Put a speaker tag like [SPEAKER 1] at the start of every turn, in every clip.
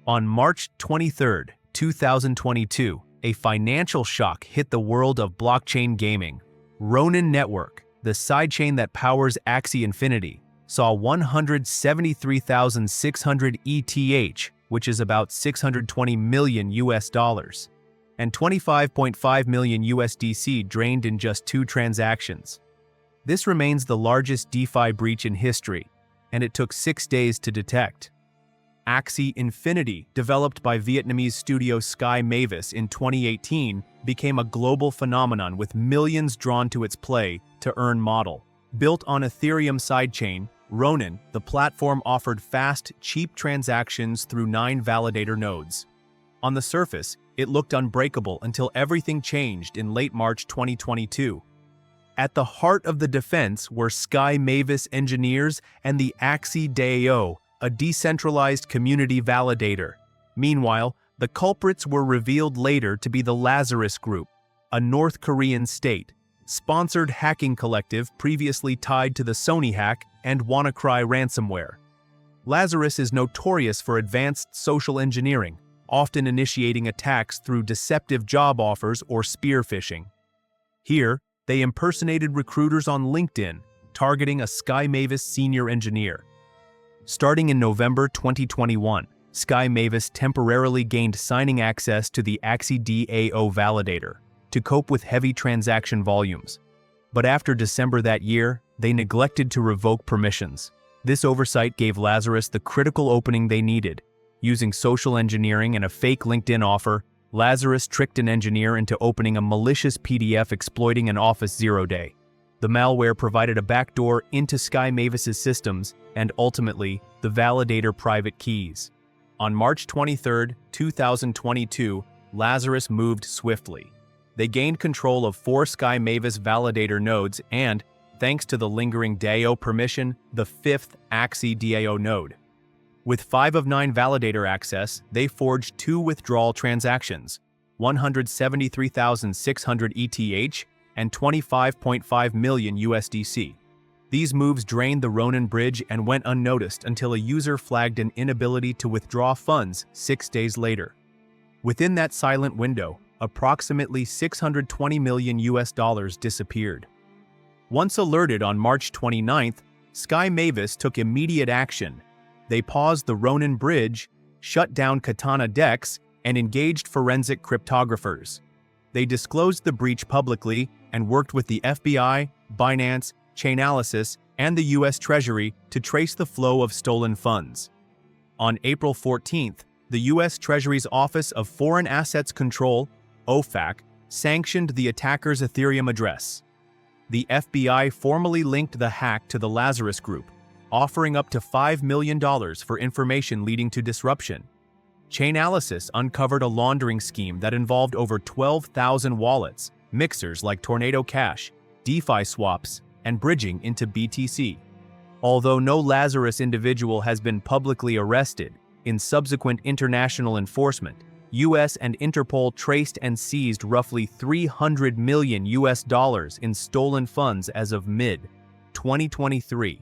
[SPEAKER 1] On March 23, 2022, a financial shock hit the world of blockchain gaming. Ronin Network, the sidechain that powers Axie Infinity, saw 173,600 ETH, which is about 620 million US dollars, and 25.5 million USDC drained in just 2 transactions. This remains the largest DeFi breach in history, and it took 6 days to detect. Axie Infinity, developed by Vietnamese studio Sky Mavis in 2018, became a global phenomenon with millions drawn to its play-to-earn model. Built on Ethereum sidechain, Ronin, the platform offered fast, cheap transactions through 9 validator nodes. On the surface, it looked unbreakable until everything changed in late March 2022. At the heart of the defense were Sky Mavis engineers and the Axie DAO, a decentralized community validator. Meanwhile, the culprits were revealed later to be the Lazarus Group, a North Korean state-sponsored hacking collective previously tied to the Sony hack and WannaCry ransomware. Lazarus is notorious for advanced social engineering, often initiating attacks through deceptive job offers or spear phishing. Here, they impersonated recruiters on LinkedIn, targeting a Sky Mavis senior engineer. Starting in November 2021, Sky Mavis temporarily gained signing access to the Axie DAO validator to cope with heavy transaction volumes. But after December that year, they neglected to revoke permissions. This oversight gave Lazarus the critical opening they needed. Using social engineering and a fake LinkedIn offer, Lazarus tricked an engineer into opening a malicious PDF exploiting an Office 0-day. The malware provided a backdoor into Sky Mavis's systems and ultimately the validator private keys. On March 23, 2022, Lazarus moved swiftly. They gained control of 4 Sky Mavis validator nodes and, thanks to the lingering DAO permission, the 5th Axie DAO node. With 5 of 9 validator access, they forged 2 withdrawal transactions, 173,600 ETH and 25.5 million USDC. These moves drained the Ronin bridge and went unnoticed until a user flagged an inability to withdraw funds 6 days later. Within that silent window, approximately 620 million US dollars disappeared. Once alerted on March 29th, Sky Mavis took immediate action. They paused the Ronin bridge, shut down Katana DEX, and engaged forensic cryptographers. They disclosed the breach publicly and worked with the FBI, Binance, Chainalysis, and the US Treasury to trace the flow of stolen funds. On April 14th, the US Treasury's Office of Foreign Assets Control, OFAC, sanctioned the attacker's Ethereum address. The FBI formally linked the hack to the Lazarus Group, offering up to $5 million for information leading to disruption. Chainalysis uncovered a laundering scheme that involved over 12,000 wallets, mixers like Tornado Cash, DeFi swaps, and bridging into BTC. Although no Lazarus individual has been publicly arrested, in subsequent international enforcement, US and Interpol traced and seized roughly 300 million US dollars in stolen funds as of mid-2023.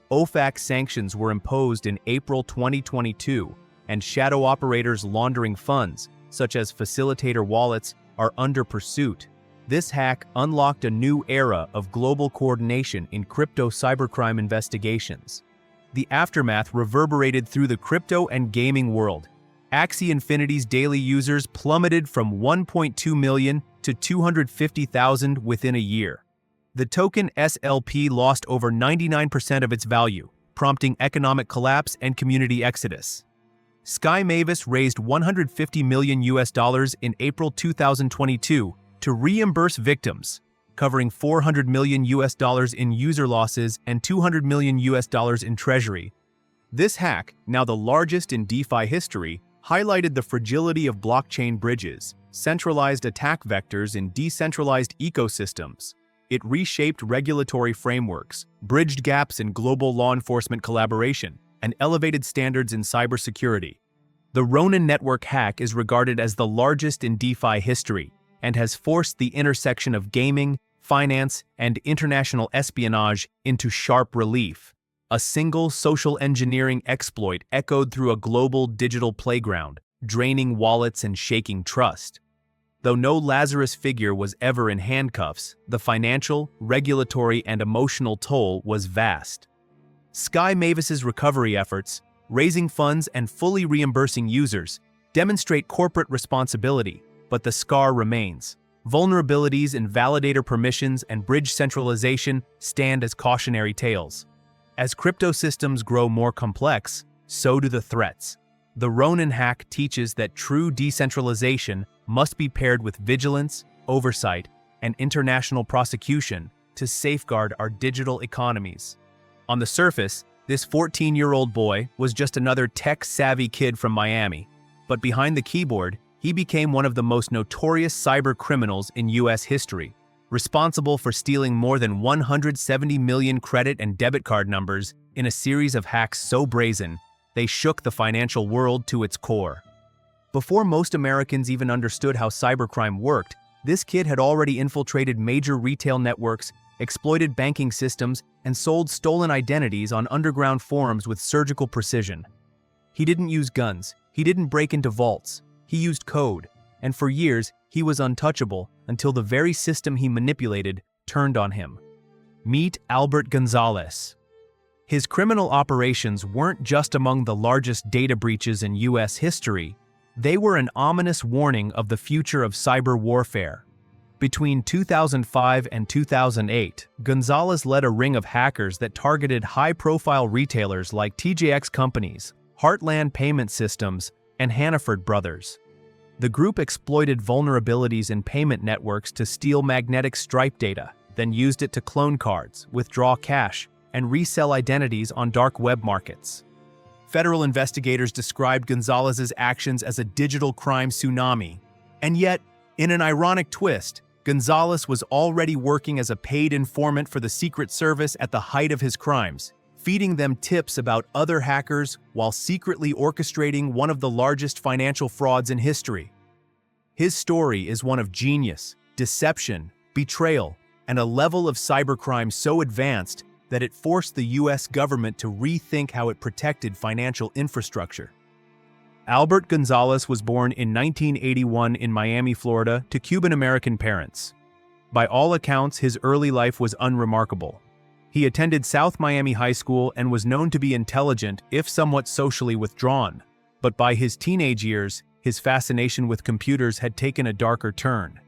[SPEAKER 1] OFAC sanctions were imposed in April 2022, and shadow operators laundering funds, such as facilitator wallets, are under pursuit. This hack unlocked a new era of global coordination in crypto cybercrime investigations. The aftermath reverberated through the crypto and gaming world. Axie Infinity's daily users plummeted from 1.2 million to 250,000 within a year. The token SLP lost over 99% of its value, prompting economic collapse and community exodus. Sky Mavis raised 150 million US dollars in April 2022 to reimburse victims, covering 400 million US dollars in user losses and 200 million US dollars in treasury. This hack, now the largest in DeFi history, highlighted the fragility of blockchain bridges, centralized attack vectors in decentralized ecosystems. It reshaped regulatory frameworks, bridged gaps in global law enforcement collaboration, and elevated standards in cybersecurity. The Ronin network hack is regarded as the largest in DeFi history and has forced the intersection of gaming, finance, and international espionage into sharp relief. A single social engineering exploit echoed through a global digital playground, draining wallets and shaking trust. Though no Lazarus figure was ever in handcuffs, the financial, regulatory, and emotional toll was vast. Sky Mavis's recovery efforts, raising funds and fully reimbursing users, demonstrate corporate responsibility, but the scar remains. Vulnerabilities in validator permissions and bridge centralization stand as cautionary tales. As crypto systems grow more complex, so do the threats. The Ronin hack teaches that true decentralization must be paired with vigilance, oversight, and international prosecution to safeguard our digital economies. On the surface, this 14-year-old boy was just another tech-savvy kid from Miami, but behind the keyboard, he became one of the most notorious cyber criminals in U.S. history, responsible for stealing more than 170 million credit and debit card numbers in a series of hacks so brazen, they shook the financial world to its core. Before most Americans even understood how cybercrime worked, this kid had already infiltrated major retail networks, exploited banking systems, and sold stolen identities on underground forums with surgical precision. He didn't use guns, he didn't break into vaults, he used code, and for years he was untouchable until the very system he manipulated turned on him. Meet Albert Gonzalez. His criminal operations weren't just among the largest data breaches in U.S. history, they were an ominous warning of the future of cyber warfare. Between 2005 and 2008, Gonzalez led a ring of hackers that targeted high-profile retailers like TJX Companies, Heartland Payment Systems, and Hannaford Brothers. The group exploited vulnerabilities in payment networks to steal magnetic stripe data, then used it to clone cards, withdraw cash, and resell identities on dark web markets. Federal investigators described Gonzalez's actions as a digital crime tsunami. And yet, in an ironic twist, Gonzalez was already working as a paid informant for the Secret Service at the height of his crimes, feeding them tips about other hackers while secretly orchestrating one of the largest financial frauds in history. His story is one of genius, deception, betrayal, and a level of cybercrime so advanced that it forced the U.S. government to rethink how it protected financial infrastructure. Albert Gonzalez was born in 1981 in Miami, Florida, to Cuban-American parents. By all accounts, his early life was unremarkable. He attended South Miami High School and was known to be intelligent, if somewhat socially withdrawn. But by his teenage years, his fascination with computers had taken a darker turn.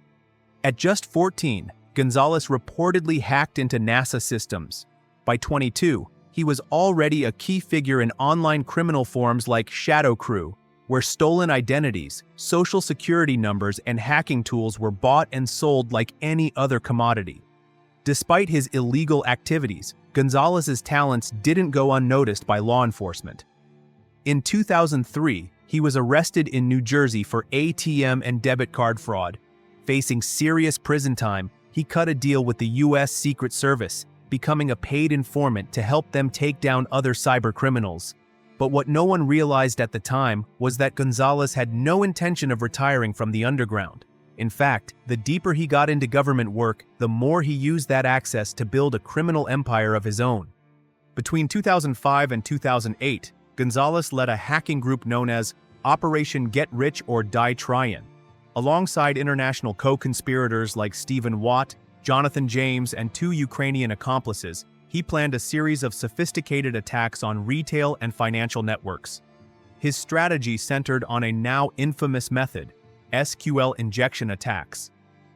[SPEAKER 1] At just 14, Gonzalez reportedly hacked into NASA systems. By 22, he was already a key figure in online criminal forums like Shadow Crew, where stolen identities, social security numbers, and hacking tools were bought and sold like any other commodity. Despite his illegal activities, Gonzalez's talents didn't go unnoticed by law enforcement. In 2003, he was arrested in New Jersey for ATM and debit card fraud. Facing serious prison time, he cut a deal with the U.S. Secret Service, becoming a paid informant to help them take down other cyber criminals. But what no one realized at the time was that Gonzalez had no intention of retiring from the underground. In fact, the deeper he got into government work, the more he used that access to build a criminal empire of his own. Between 2005 and 2008, Gonzalez led a hacking group known as Operation Get Rich or Die Tryin'. Alongside international co-conspirators like Stephen Watt, Jonathan James, and 2 Ukrainian accomplices, he planned a series of sophisticated attacks on retail and financial networks. His strategy centered on a now infamous method, SQL injection attacks.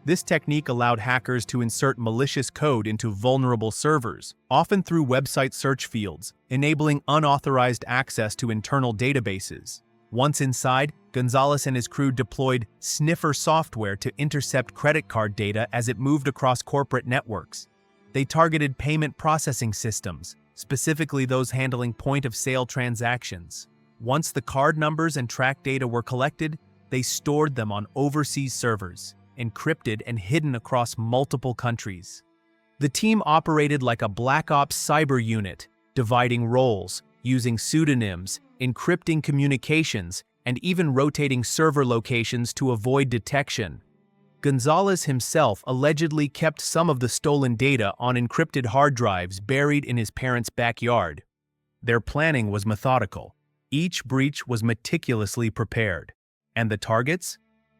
[SPEAKER 1] This technique allowed hackers to insert malicious code into vulnerable servers, often through website search fields, enabling unauthorized access to internal databases. Once inside, Gonzalez and his crew deployed sniffer software to intercept credit card data as it moved across corporate networks. They targeted payment processing systems, specifically those handling point-of-sale transactions. Once the card numbers and track data were collected, they stored them on overseas servers, encrypted and hidden across multiple countries. The team operated like a Black Ops cyber unit, dividing roles, using pseudonyms, encrypting communications, and even rotating server locations to avoid detection. Gonzalez himself allegedly kept some of the stolen data on encrypted hard drives buried in his parents' backyard. Their planning was methodical. Each breach was meticulously prepared. And the targets?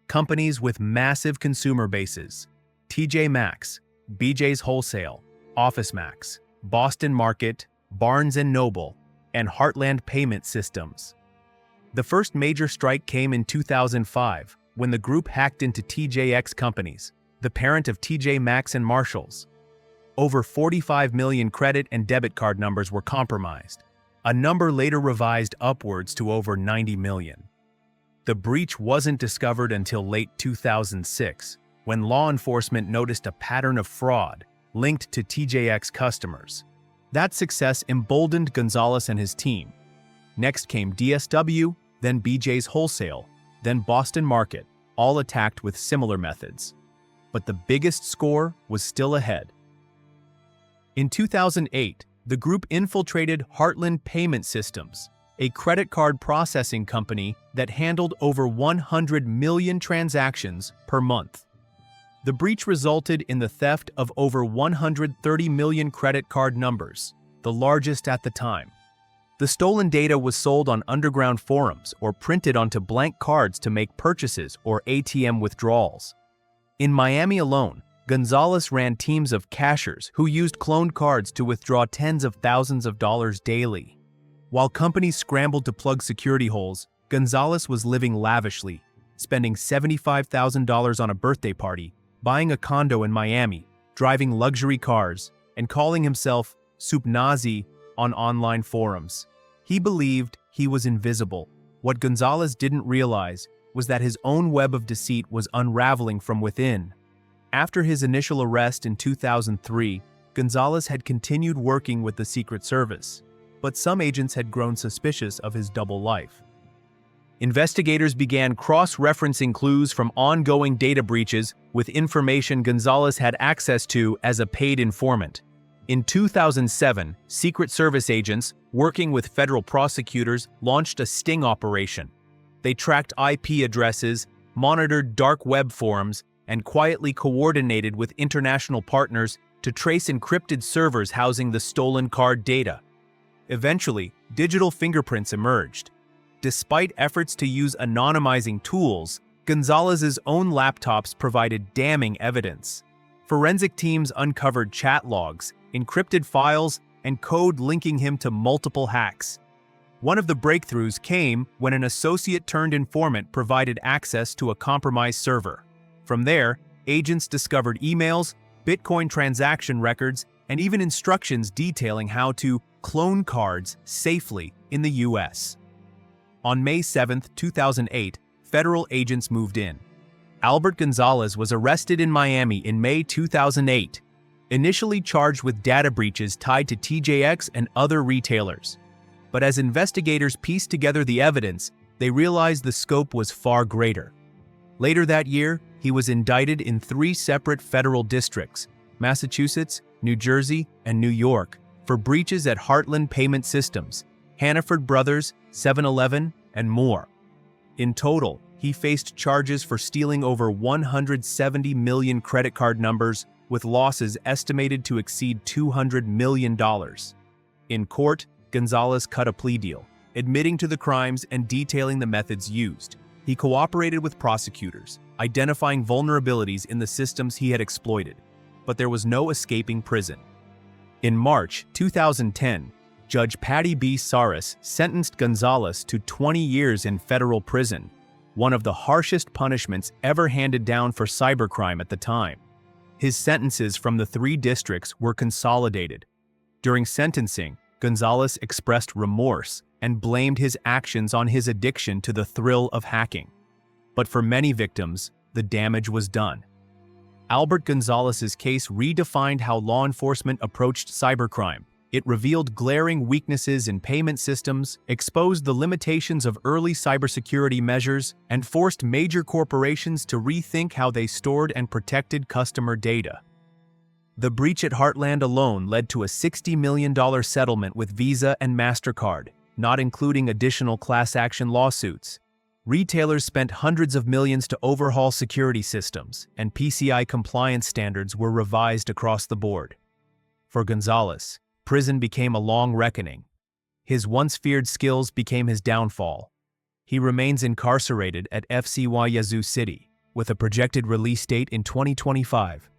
[SPEAKER 1] Companies with massive consumer bases. TJ Maxx, BJ's Wholesale, OfficeMax, Boston Market, Barnes & Noble, and Heartland Payment Systems. The first major strike came in 2005 when the group hacked into TJX Companies, the parent of TJ Maxx and Marshalls. Over 45 million credit and debit card numbers were compromised, a number later revised upwards to over 90 million. The breach wasn't discovered until late 2006, when law enforcement noticed a pattern of fraud linked to TJX customers. That success emboldened Gonzalez and his team. Next came DSW, then BJ's Wholesale, then Boston Market, all attacked with similar methods. But the biggest score was still ahead. In 2008, the group infiltrated Heartland Payment Systems, a credit card processing company that handled over 100 million transactions per month. The breach resulted in the theft of over 130 million credit card numbers, the largest at the time. The stolen data was sold on underground forums or printed onto blank cards to make purchases or ATM withdrawals. In Miami alone, Gonzalez ran teams of cashers who used cloned cards to withdraw tens of thousands of dollars daily. While companies scrambled to plug security holes, Gonzalez was living lavishly, spending $75,000 on a birthday party, buying a condo in Miami, driving luxury cars, and calling himself Supnazi on online forums. He believed he was invisible. What Gonzalez didn't realize was that his own web of deceit was unraveling from within. After his initial arrest in 2003, Gonzalez had continued working with the Secret Service, but some agents had grown suspicious of his double life. Investigators began cross-referencing clues from ongoing data breaches with information Gonzalez had access to as a paid informant. In 2007, Secret Service agents, working with federal prosecutors, launched a sting operation. They tracked IP addresses, monitored dark web forums, and quietly coordinated with international partners to trace encrypted servers housing the stolen card data. Eventually, digital fingerprints emerged. Despite efforts to use anonymizing tools, Gonzalez's own laptops provided damning evidence. Forensic teams uncovered chat logs, encrypted files, and code linking him to multiple hacks. One of the breakthroughs came when an associate-turned-informant provided access to a compromised server. From there, agents discovered emails, Bitcoin transaction records, and even instructions detailing how to clone cards safely in the US. On May 7, 2008, federal agents moved in. Albert Gonzalez was arrested in Miami in May 2008, initially charged with data breaches tied to TJX and other retailers. But as investigators pieced together the evidence, they realized the scope was far greater. Later that year, he was indicted in 3 separate federal districts, Massachusetts, New Jersey, and New York, for breaches at Heartland Payment Systems, Hannaford Brothers, 7-Eleven, and more. In total, he faced charges for stealing over 170 million credit card numbers, with losses estimated to exceed $200 million. In court, Gonzalez cut a plea deal, admitting to the crimes and detailing the methods used. He cooperated with prosecutors, identifying vulnerabilities in the systems he had exploited, but there was no escaping prison. In March 2010, Judge Patty B. Saris sentenced Gonzalez to 20 years in federal prison, one of the harshest punishments ever handed down for cybercrime at the time. His sentences from the 3 districts were consolidated. During sentencing, Gonzalez expressed remorse and blamed his actions on his addiction to the thrill of hacking. But for many victims, the damage was done. Albert Gonzalez's case redefined how law enforcement approached cybercrime. It revealed glaring weaknesses in payment systems, exposed the limitations of early cybersecurity measures, and forced major corporations to rethink how they stored and protected customer data. The breach at Heartland alone led to a $60 million settlement with Visa and MasterCard, not including additional class action lawsuits. Retailers spent hundreds of millions to overhaul security systems, and PCI compliance standards were revised across the board. For Gonzalez, prison became a long reckoning. His once feared skills became his downfall. He remains incarcerated at FCY Yazoo City, with a projected release date in 2025.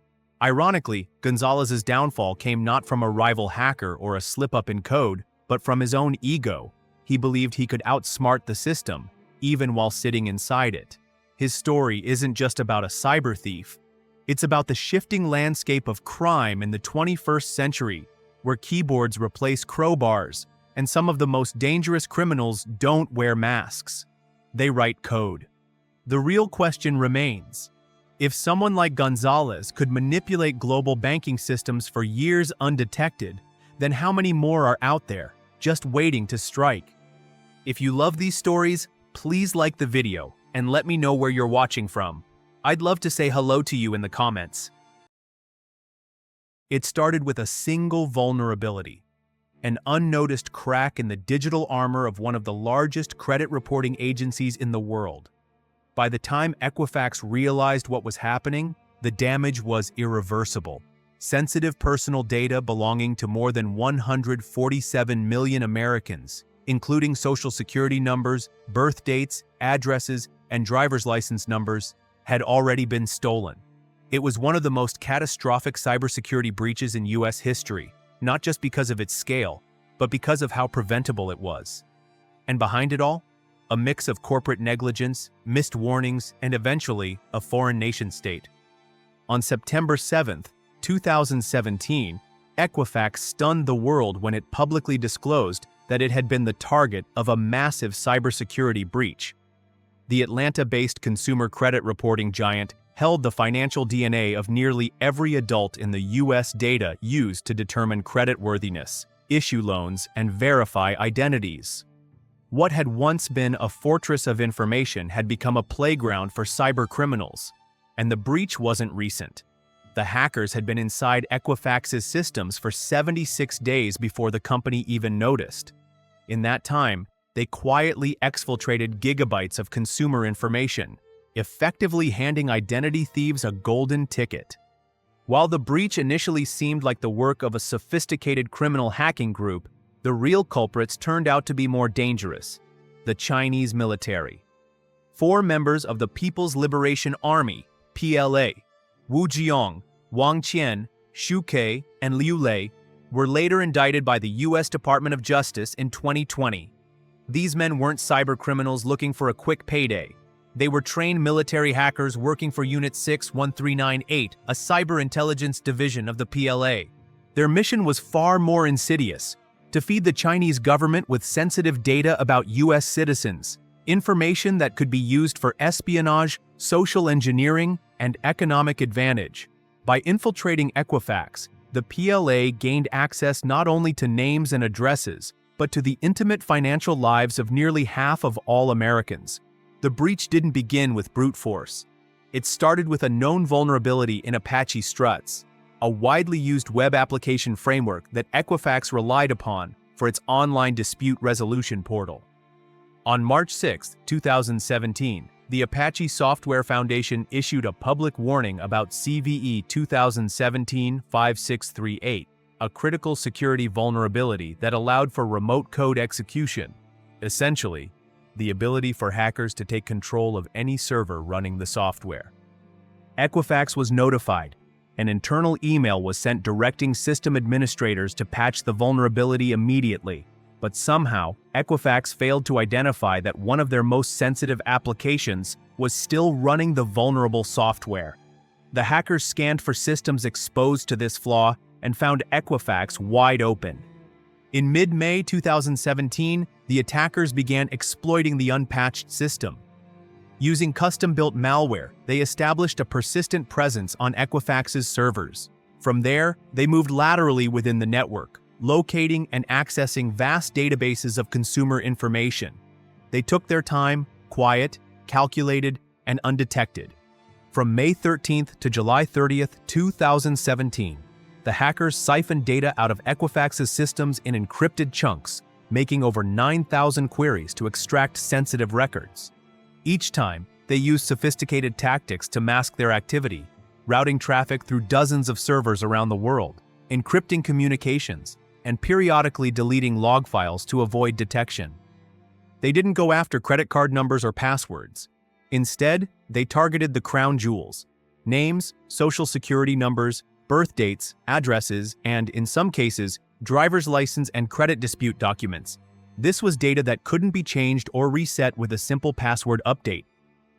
[SPEAKER 1] Ironically, Gonzalez's downfall came not from a rival hacker or a slip-up in code, but from his own ego. He believed he could outsmart the system, even while sitting inside it. His story isn't just about a cyber thief. It's about the shifting landscape of crime in the 21st century, where keyboards replace crowbars, and some of the most dangerous criminals don't wear masks. They write code. The real question remains: if someone like Gonzalez could manipulate global banking systems for years undetected, then how many more are out there, just waiting to strike? If you love these stories, please like the video and let me know where you're watching from. I'd love to say hello to you in the comments. It started with a single vulnerability, an unnoticed crack in the digital armor of one of the largest credit reporting agencies in the world. By the time Equifax realized what was happening, the damage was irreversible. Sensitive personal data belonging to more than 147 million Americans, including social security numbers, birth dates, addresses, and driver's license numbers, had already been stolen. It was one of the most catastrophic cybersecurity breaches in US history, not just because of its scale, but because of how preventable it was. And behind it all, a mix of corporate negligence, missed warnings, and eventually, a foreign nation-state. On September 7, 2017, Equifax stunned the world when it publicly disclosed that it had been the target of a massive cybersecurity breach. The Atlanta-based consumer credit reporting giant held the financial DNA of nearly every adult in the U.S. data used to determine creditworthiness, issue loans, and verify identities. What had once been a fortress of information had become a playground for cybercriminals. And the breach wasn't recent. The hackers had been inside Equifax's systems for 76 days before the company even noticed. In that time, they quietly exfiltrated gigabytes of consumer information, effectively handing identity thieves a golden ticket. While the breach initially seemed like the work of a sophisticated criminal hacking group, the real culprits turned out to be more dangerous: the Chinese military. 4 members of the People's Liberation Army, PLA, Wu Jiong, Wang Qian, Xu Ke, and Liu Lei, were later indicted by the U.S. Department of Justice in 2020. These men weren't cybercriminals looking for a quick payday. They were trained military hackers working for Unit 61398, a cyber intelligence division of the PLA. Their mission was far more insidious: to feed the Chinese government with sensitive data about U.S. citizens, information that could be used for espionage, social engineering, and economic advantage. By infiltrating Equifax, the PLA gained access not only to names and addresses, but to the intimate financial lives of nearly half of all Americans. The breach didn't begin with brute force. It started with a known vulnerability in Apache Struts, a widely used web application framework that Equifax relied upon for its online dispute resolution portal. On March 6, 2017, the Apache Software Foundation issued a public warning about CVE 2017-5638, a critical security vulnerability that allowed for remote code execution, essentially, the ability for hackers to take control of any server running the software. Equifax was notified. An internal email was sent directing system administrators to patch the vulnerability immediately, but somehow, Equifax failed to identify that one of their most sensitive applications was still running the vulnerable software. The hackers scanned for systems exposed to this flaw and found Equifax wide open. In mid-May 2017, the attackers began exploiting the unpatched system. Using custom-built malware, they established a persistent presence on Equifax's servers. From there, they moved laterally within the network, locating and accessing vast databases of consumer information. They took their time, quiet, calculated, and undetected. From May 13th to July 30th, 2017, the hackers siphoned data out of Equifax's systems in encrypted chunks, making over 9,000 queries to extract sensitive records. Each time, they used sophisticated tactics to mask their activity, routing traffic through dozens of servers around the world, encrypting communications, and periodically deleting log files to avoid detection. They didn't go after credit card numbers or passwords. Instead, they targeted the crown jewels: names, social security numbers, birth dates, addresses, and, in some cases, driver's license and credit dispute documents. This was data that couldn't be changed or reset with a simple password update.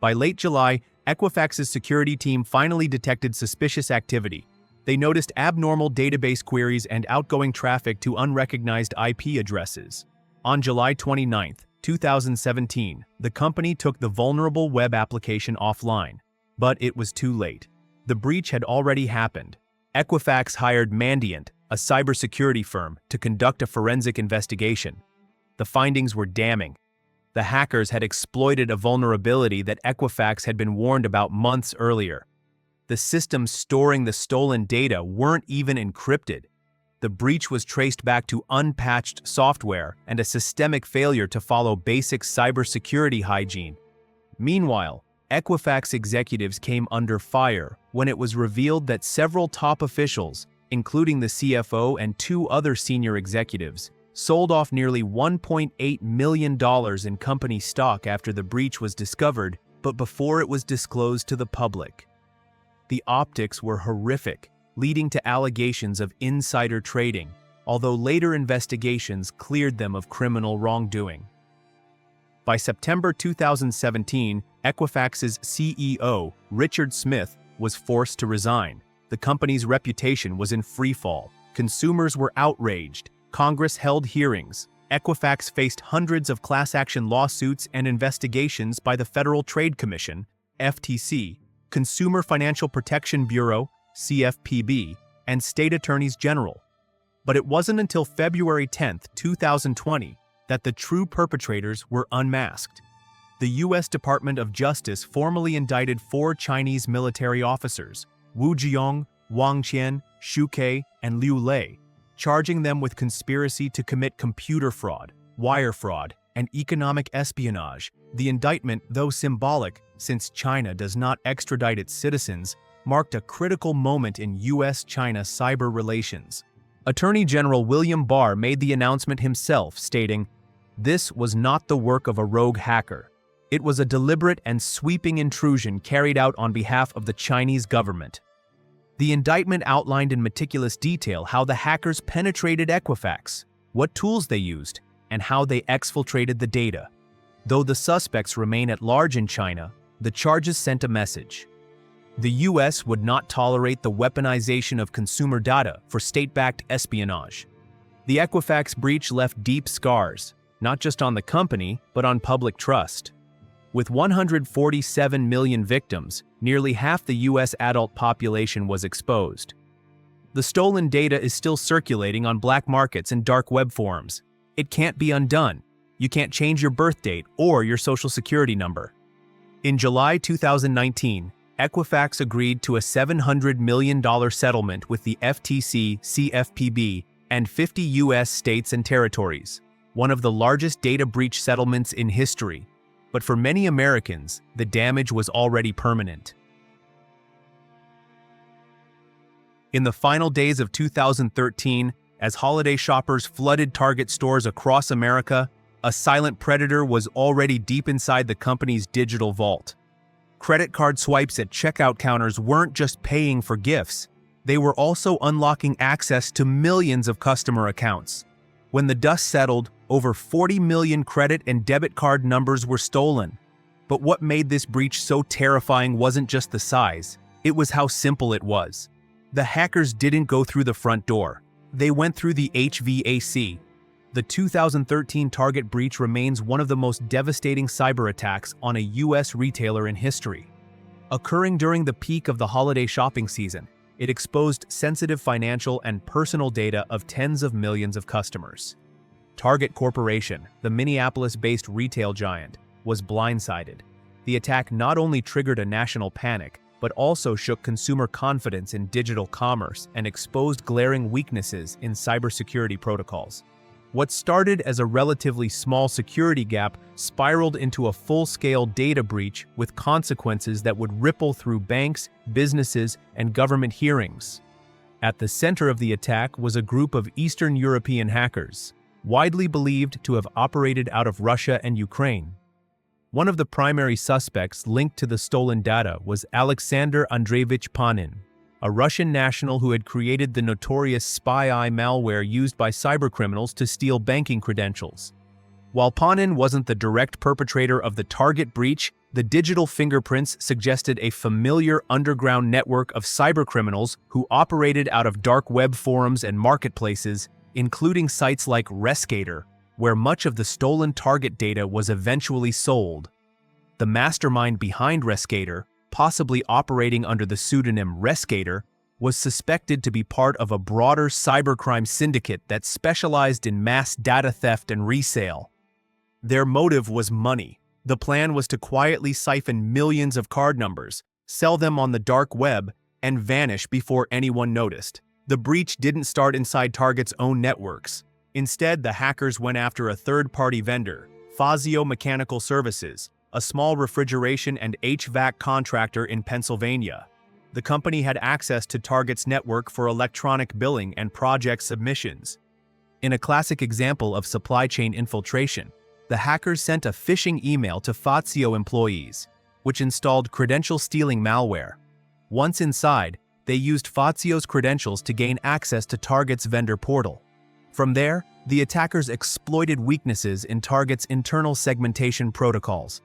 [SPEAKER 1] By late July, Equifax's security team finally detected suspicious activity. They noticed abnormal database queries and outgoing traffic to unrecognized IP addresses. On July 29, 2017, the company took the vulnerable web application offline. But it was too late. The breach had already happened. Equifax hired Mandiant, a cybersecurity firm, to conduct a forensic investigation. The findings were damning. The hackers had exploited a vulnerability that Equifax had been warned about months earlier. The systems storing the stolen data weren't even encrypted. The breach was traced back to unpatched software and a systemic failure to follow basic cybersecurity hygiene. Meanwhile, Equifax executives came under fire when it was revealed that several top officials, including the CFO and 2 other senior executives, sold off nearly $1.8 million in company stock after the breach was discovered, but before it was disclosed to the public. The optics were horrific, leading to allegations of insider trading, although later investigations cleared them of criminal wrongdoing. By September 2017, Equifax's CEO, Richard Smith, was forced to resign. The company's reputation was in freefall. Consumers were outraged. Congress held hearings. Equifax faced hundreds of class action lawsuits and investigations by the Federal Trade Commission, FTC, Consumer Financial Protection Bureau, CFPB, and state attorneys general. But it wasn't until February 10, 2020, that the true perpetrators were unmasked. The U.S. Department of Justice formally indicted 4 Chinese military officers, Wu Jiong, Wang Qian, Xu Ke, and Liu Lei, charging them with conspiracy to commit computer fraud, wire fraud, and economic espionage. The indictment, though symbolic, since China does not extradite its citizens, marked a critical moment in U.S.-China cyber relations. Attorney General William Barr made the announcement himself, stating, "This was not the work of a rogue hacker. It was a deliberate and sweeping intrusion carried out on behalf of the Chinese government." The indictment outlined in meticulous detail how the hackers penetrated Equifax, what tools they used, and how they exfiltrated the data. Though the suspects remain at large in China, the charges sent a message. The U.S. would not tolerate the weaponization of consumer data for state-backed espionage. The Equifax breach left deep scars, not just on the company, but on public trust. With 147 million victims, nearly half the U.S. adult population was exposed. The stolen data is still circulating on black markets and dark web forums. It can't be undone. You can't change your birth date or your social security number. In July 2019, Equifax agreed to a $700 million settlement with the FTC, CFPB, and 50 U.S. states and territories, one of the largest data breach settlements in history. But for many Americans, the damage was already permanent. In the final days of 2013, as holiday shoppers flooded Target stores across America, a silent predator was already deep inside the company's digital vault. Credit card swipes at checkout counters weren't just paying for gifts, they were also unlocking access to millions of customer accounts. When the dust settled, over 40 million credit and debit card numbers were stolen. But what made this breach so terrifying wasn't just the size, it was how simple it was. The hackers didn't go through the front door. They went through the HVAC. The 2013 Target breach remains one of the most devastating cyber attacks on a U.S. retailer in history. Occurring during the peak of the holiday shopping season, it exposed sensitive financial and personal data of tens of millions of customers. Target Corporation, the Minneapolis-based retail giant, was blindsided. The attack not only triggered a national panic, but also shook consumer confidence in digital commerce and exposed glaring weaknesses in cybersecurity protocols. What started as a relatively small security gap spiraled into a full-scale data breach with consequences that would ripple through banks, businesses, and government hearings. At the center of the attack was a group of Eastern European hackers, widely believed to have operated out of Russia and Ukraine. One of the primary suspects linked to the stolen data was Alexander Andreevich Panin, a Russian national who had created the notorious spy malware used by cybercriminals to steal banking credentials. While Panin wasn't the direct perpetrator of the target breach, the digital fingerprints suggested a familiar underground network of cybercriminals who operated out of dark web forums and marketplaces, including sites like Rescator, where much of the stolen target data was eventually sold. The mastermind behind Rescator, possibly operating under the pseudonym Rescator, was suspected to be part of a broader cybercrime syndicate that specialized in mass data theft and resale. Their motive was money. The plan was to quietly siphon millions of card numbers, sell them on the dark web, and vanish before anyone noticed. The breach didn't start inside Target's own networks. Instead, the hackers went after a third-party vendor, Fazio Mechanical Services, a small refrigeration and HVAC contractor in Pennsylvania. The company had access to Target's network for electronic billing and project submissions. In a classic example of supply chain infiltration, the hackers sent a phishing email to Fazio employees, which installed credential-stealing malware. Once inside, they used Fazio's credentials to gain access to Target's vendor portal. From there, the attackers exploited weaknesses in Target's internal segmentation protocols.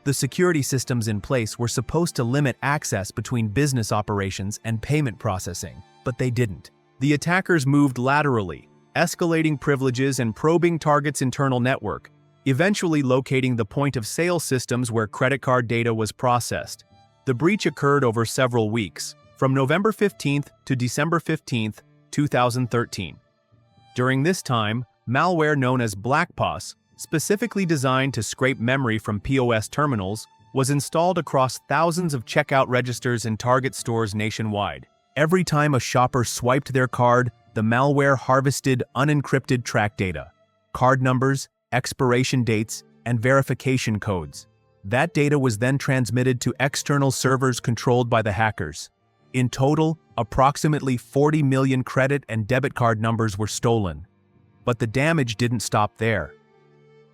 [SPEAKER 1] The security systems in place were supposed to limit access between business operations and payment processing, but they didn't. The attackers moved laterally, escalating privileges and probing Target's internal network, eventually locating the point-of-sale systems where credit card data was processed. The breach occurred over several weeks, from November 15th to December 15th, 2013. During this time, malware known as BlackPOS, specifically designed to scrape memory from POS terminals, was installed across thousands of checkout registers in Target stores nationwide. Every time a shopper swiped their card, the malware harvested unencrypted track data, card numbers, expiration dates, and verification codes. That data was then transmitted to external servers controlled by the hackers. In total, approximately 40 million credit and debit card numbers were stolen. But the damage didn't stop there.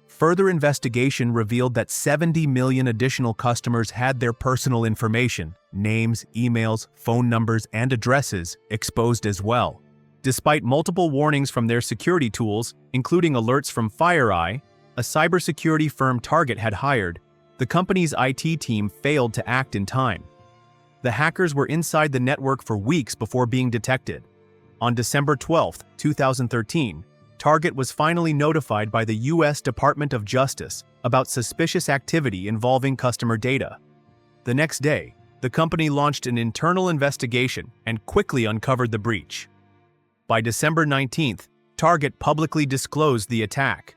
[SPEAKER 1] Further investigation revealed that 70 million additional customers had their personal information, names, emails, phone numbers, and addresses, exposed as well. Despite multiple warnings from their security tools, including alerts from FireEye, a cybersecurity firm Target had hired, the company's IT team failed to act in time. The hackers were inside the network for weeks before being detected. On December 12, 2013, Target was finally notified by the U.S. Department of Justice about suspicious activity involving customer data. The next day, the company launched an internal investigation and quickly uncovered the breach. By December 19th, Target publicly disclosed the attack.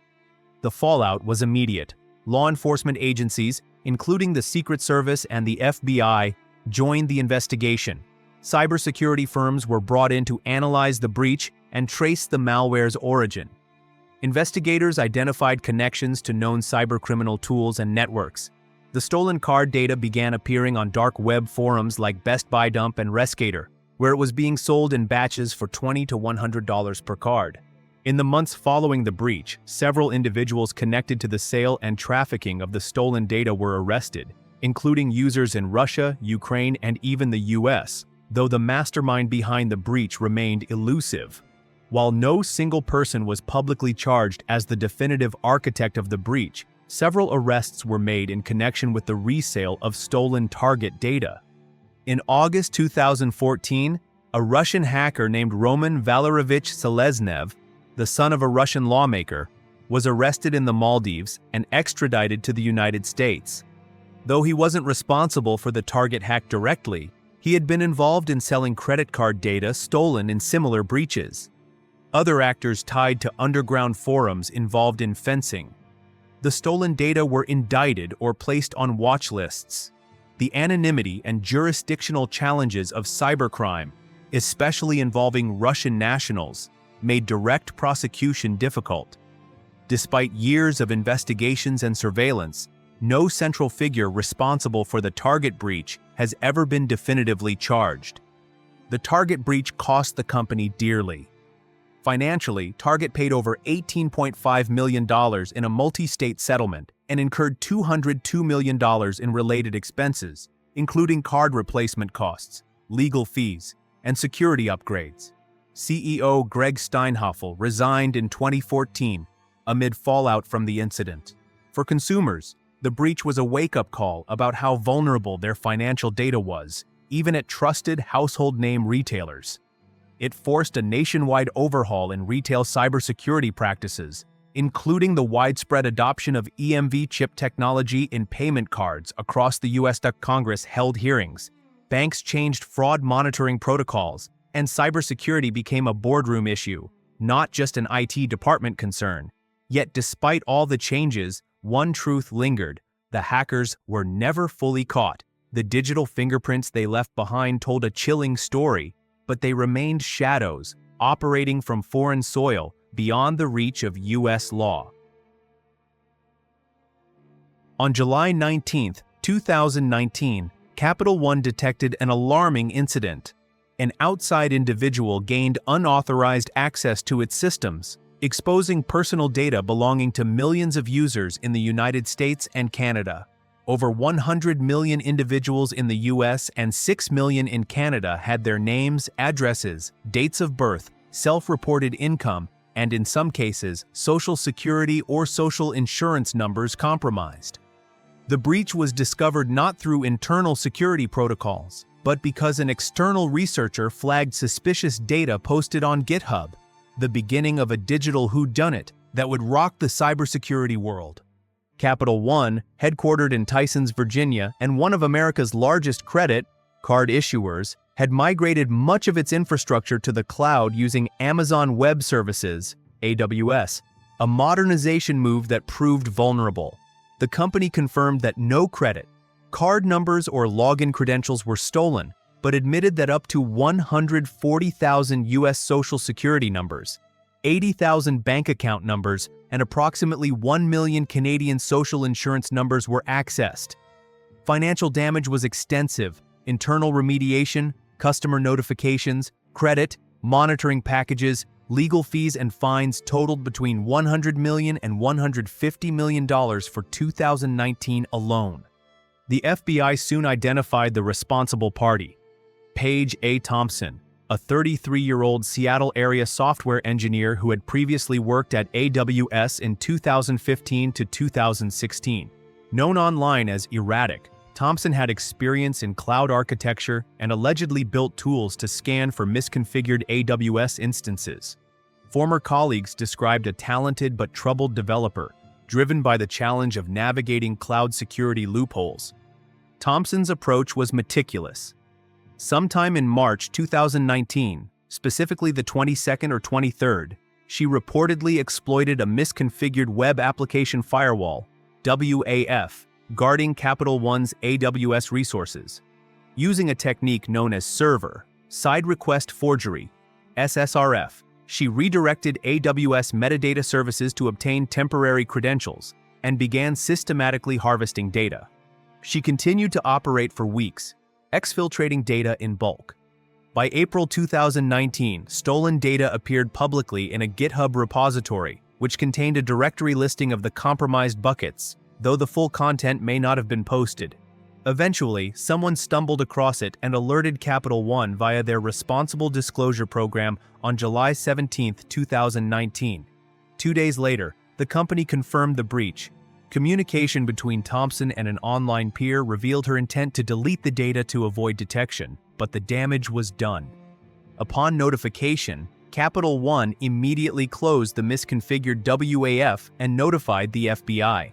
[SPEAKER 1] The fallout was immediate. Law enforcement agencies, including the Secret Service and the FBI, joined the investigation. Cybersecurity firms were brought in to analyze the breach and trace the malware's origin. Investigators identified connections to known cybercriminal tools and networks. The stolen card data began appearing on dark web forums like Best Buy Dump and Rescator, where it was being sold in batches for $20 to $100 per card. In the months following the breach, several individuals connected to the sale and trafficking of the stolen data were arrested, including users in Russia, Ukraine, and even the US, though the mastermind behind the breach remained elusive. While no single person was publicly charged as the definitive architect of the breach, several arrests were made in connection with the resale of stolen target data. In August 2014, a Russian hacker named Roman Valerovich Seleznev, the son of a Russian lawmaker, was arrested in the Maldives and extradited to the United States. Though he wasn't responsible for the target hack directly, he had been involved in selling credit card data stolen in similar breaches. Other actors tied to underground forums involved in fencing. The stolen data were indicted or placed on watch lists. The anonymity and jurisdictional challenges of cybercrime, especially involving Russian nationals, made direct prosecution difficult. Despite years of investigations and surveillance, no central figure responsible for the target breach has ever been definitively charged. The Target breach cost the company dearly. Financially, Target paid over $18.5 million in a multi-state settlement and incurred $202 million in related expenses, including card replacement costs, legal fees, and security upgrades. CEO Greg Steinhoffel resigned in 2014 amid fallout from the incident. For consumers, the breach was a wake-up call about how vulnerable their financial data was, even at trusted household name retailers. It forced a nationwide overhaul in retail cybersecurity practices, including the widespread adoption of EMV chip technology in payment cards across the U.S. Congress held hearings. Banks changed fraud monitoring protocols, and cybersecurity became a boardroom issue, not just an IT department concern. Yet despite all the changes, one truth lingered: the hackers were never fully caught. The digital fingerprints they left behind told a chilling story, but they remained shadows, operating from foreign soil, beyond the reach of U.S. law. On July 19, 2019, Capital One detected an alarming incident. An outside individual gained unauthorized access to its systems, exposing personal data belonging to millions of users in the United States and Canada. Over 100 million individuals in the US and 6 million in Canada had their names, addresses, dates of birth, self-reported income, and in some cases, social security or social insurance numbers compromised. The breach was discovered not through internal security protocols, but because an external researcher flagged suspicious data posted on GitHub, the beginning of a digital whodunit that would rock the cybersecurity world. Capital One, headquartered in Tysons, Virginia, and one of America's largest credit card issuers, had migrated much of its infrastructure to the cloud using Amazon Web Services, AWS, a modernization move that proved vulnerable. The company confirmed that no credit, card numbers, or login credentials were stolen, but admitted that up to 140,000 U.S. Social Security numbers, 80,000 bank account numbers, and approximately 1 million Canadian social insurance numbers were accessed. Financial damage was extensive: internal remediation, customer notifications, credit, monitoring packages, legal fees, and fines totaled between $100 million and $150 million for 2019 alone. The FBI soon identified the responsible party: Paige A. Thompson, a 33-year-old Seattle-area software engineer who had previously worked at AWS in 2015 to 2016. Known online as Erratic, Thompson had experience in cloud architecture and allegedly built tools to scan for misconfigured AWS instances. Former colleagues described a talented but troubled developer, driven by the challenge of navigating cloud security loopholes. Thompson's approach was meticulous. Sometime in March 2019, specifically the 22nd or 23rd, she reportedly exploited a misconfigured web application firewall, WAF, guarding Capital One's AWS resources. Using a technique known as server side request forgery, SSRF, she redirected AWS metadata services to obtain temporary credentials and began systematically harvesting data. She continued to operate for weeks, exfiltrating data in bulk. By April 2019, stolen data appeared publicly in a GitHub repository, which contained a directory listing of the compromised buckets, though the full content may not have been posted. Eventually, someone stumbled across it and alerted Capital One via their Responsible Disclosure program on July 17, 2019. 2 days later, the company confirmed the breach. Communication between Thompson and an online peer revealed her intent to delete the data to avoid detection, but the damage was done. Upon notification, Capital One immediately closed the misconfigured WAF and notified the FBI.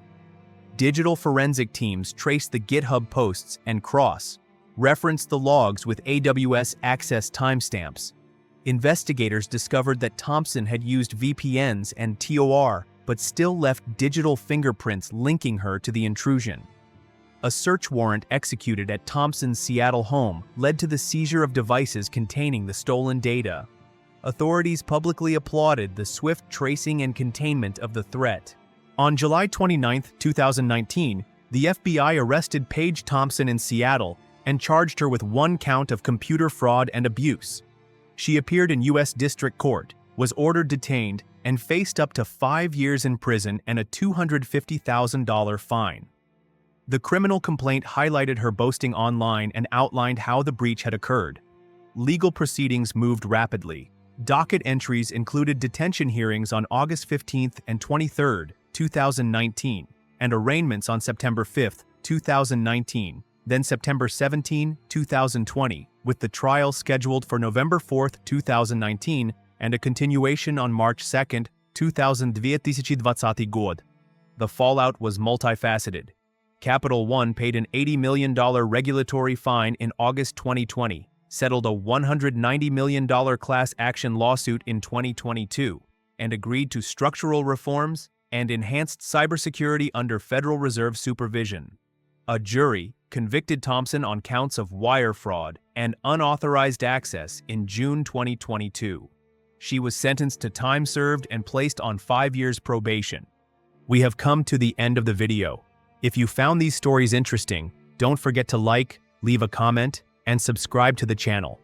[SPEAKER 1] Digital forensic teams traced the GitHub posts and cross-referenced the logs with AWS access timestamps. Investigators discovered that Thompson had used VPNs and TOR, but still left digital fingerprints linking her to the intrusion. A search warrant executed at Thompson's Seattle home led to the seizure of devices containing the stolen data. Authorities publicly applauded the swift tracing and containment of the threat. On July 29, 2019, the FBI arrested Paige Thompson in Seattle and charged her with 1 count of computer fraud and abuse. She appeared in U.S. District Court, was ordered detained, and faced up to 5 years in prison and a $250,000 fine. The criminal complaint highlighted her boasting online and outlined how the breach had occurred. Legal proceedings moved rapidly. Docket entries included detention hearings on August 15 and 23, 2019, and arraignments on September 5, 2019, then September 17, 2020, with the trial scheduled for November 4, 2019, and a continuation on March 2, 2020. The fallout was multifaceted. Capital One paid an $80 million regulatory fine in August 2020, settled a $190 million class action lawsuit in 2022, and agreed to structural reforms and enhanced cybersecurity under Federal Reserve supervision. A jury convicted Thompson on counts of wire fraud and unauthorized access in June 2022. She was sentenced to time served and placed on 5 years probation. We have come to the end of the video. If you found these stories interesting, don't forget to like, leave a comment, and subscribe to the channel.